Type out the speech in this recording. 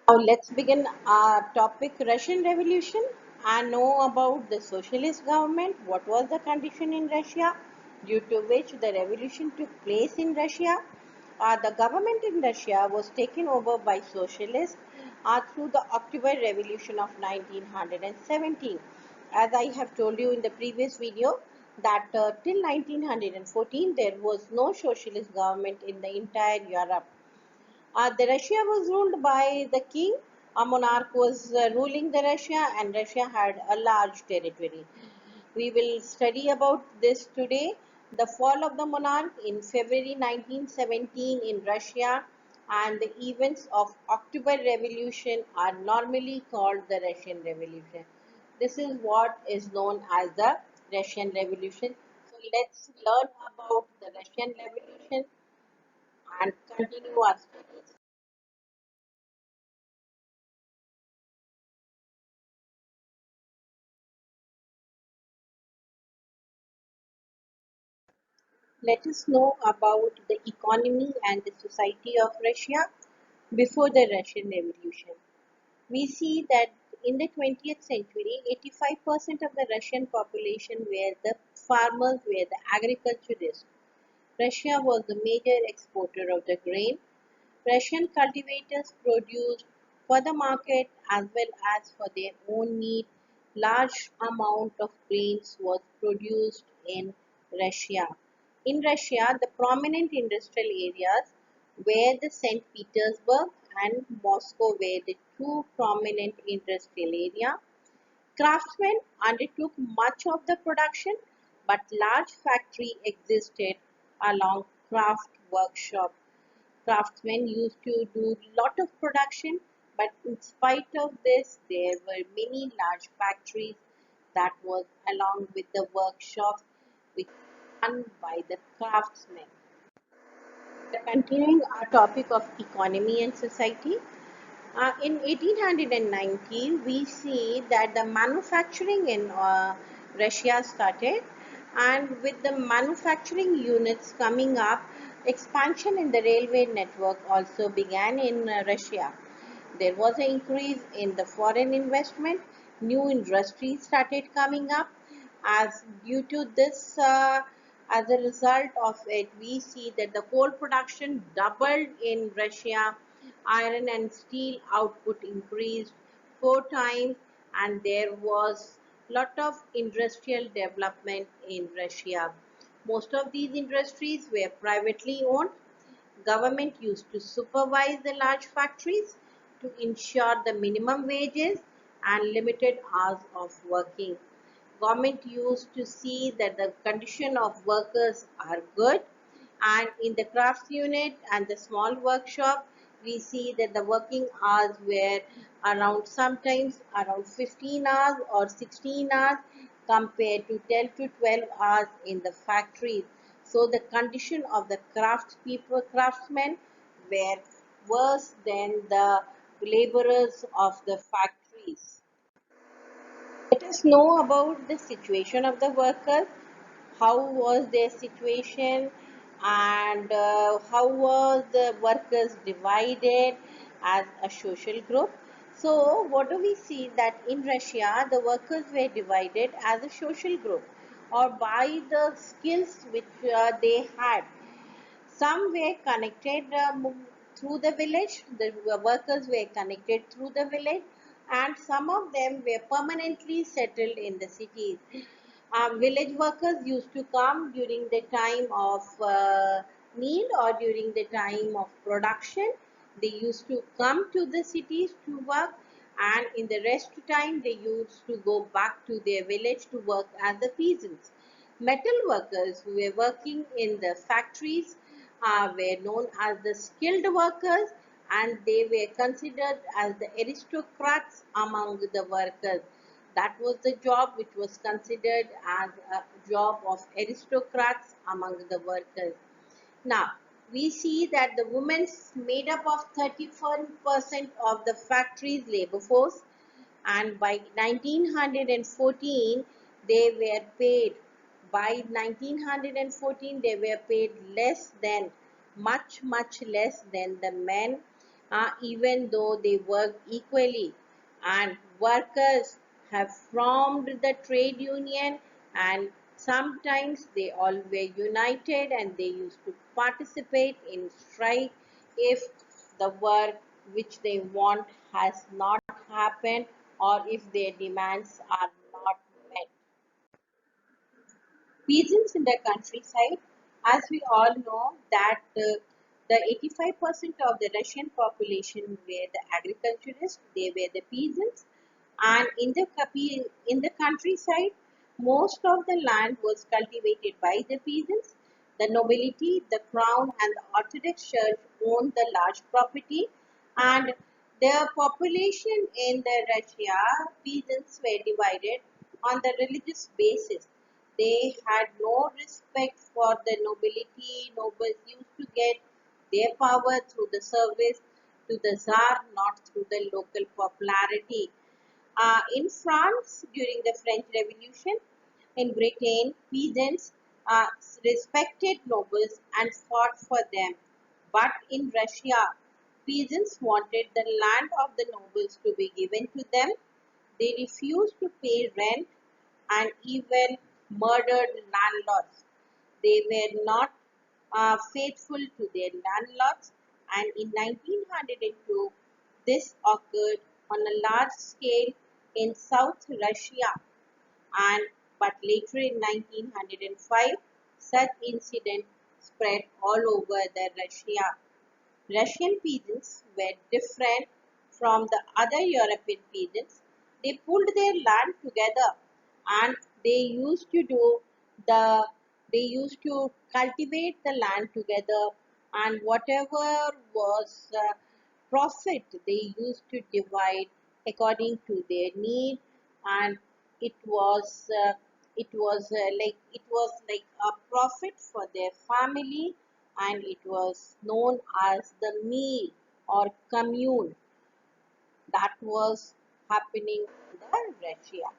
Now let's begin our topic Russian Revolution and know about the socialist government. What was the condition in Russia due to which the revolution took place in Russia? The government in Russia was taken over by socialists through the October Revolution of 1917. As I have told you in the previous video, that till 1914 there was no socialist government in the entire Europe. The Russia was ruled by the king. A monarch was ruling the Russia, and Russia had a large territory. We will study about this today. The fall of the monarch in February 1917 in Russia and the events of October Revolution are normally called the Russian Revolution. This is what is known as the Russian Revolution. So let's learn about the Russian Revolution and continue our studies. Let us know about the economy and the society of Russia before the Russian Revolution. We see that in the 20th century, 85% of the Russian population were the farmers, were the agriculturists. Russia was the major exporter of the grain. Russian cultivators produced for the market as well as for their own need. Large amount of grains was produced in Russia. In Russia, the prominent industrial areas were the St. Petersburg and Moscow were the two prominent industrial areas. Craftsmen undertook much of the production, but large factory existed along craft workshop. Craftsmen used to do lot of production, but in spite of this, there were many large factories that was along with the workshops which were run by the craftsmen. Continuing our topic of economy and society, in 1890, we see that the manufacturing in Russia started, and with the manufacturing units coming up, expansion in the railway network also began in Russia. There was an increase in the foreign investment, new industries started coming up. As due to this, as a result of it, we see that the coal production doubled in Russia, iron and steel output increased 4 times, and there was lot of industrial development in Russia. Most of these industries were privately owned. Government used to supervise the large factories to ensure the minimum wages and limited hours of working. Government used to see that the condition of workers are good, and in the crafts unit and the small workshop we see that the working hours were around sometimes around 15 hours or 16 hours compared to 10 to 12 hours in the factories. So the condition of the craftsmen were worse than the laborers of the factories. Let us know about the situation of the workers. How was their situation, and how was the workers divided as a social group? So, what do we see that in Russia the workers were divided as a social group or by the skills which they had. Some were connected through the village, the workers were connected through the village, and some of them were permanently settled in the cities. Village workers used to come during the time of need or during the time of production. They used to come to the cities to work, and in the rest time they used to go back to their village to work as the peasants. Metal workers who were working in the factories were known as the skilled workers, and they were considered as the aristocrats among the workers. That was the job which was considered as a job of aristocrats among the workers. Now, we see that the women made up of 31% of the factory's labor force, and by 1914 they were paid, by 1914 they were paid less than, much less than the men. even though they work equally. And workers have formed the trade union, and sometimes they all were united and they used to participate in strike if the work which they want has not happened or if their demands are not met. Peasants in the countryside, as we all know that the 85% of the Russian population were the agriculturists, they were the peasants, and in the countryside, most of the land was cultivated by the peasants. The nobility, the crown, and the Orthodox Church owned the large property, and the population in the Russia, peasants were divided on the religious basis. They had no respect for the nobility. Nobles used to get their power through the service to the Tsar, not through the local popularity. In France, during the French Revolution, in Britain, peasants uh, respected nobles and fought for them. But in Russia, peasants wanted the land of the nobles to be given to them. They refused to pay rent and even murdered landlords. They were not faithful to their landlords, and in 1902, this occurred on a large scale in South Russia, and but later in 1905, such incident spread all over the Russia. Russian peasants were different from the other European peasants. They pulled their land together and they used to do the they used to cultivate the land together, and whatever was profit they used to divide according to their need. And it was it was like a profit for their family, and it was known as the meal or commune that was happening in the Russia.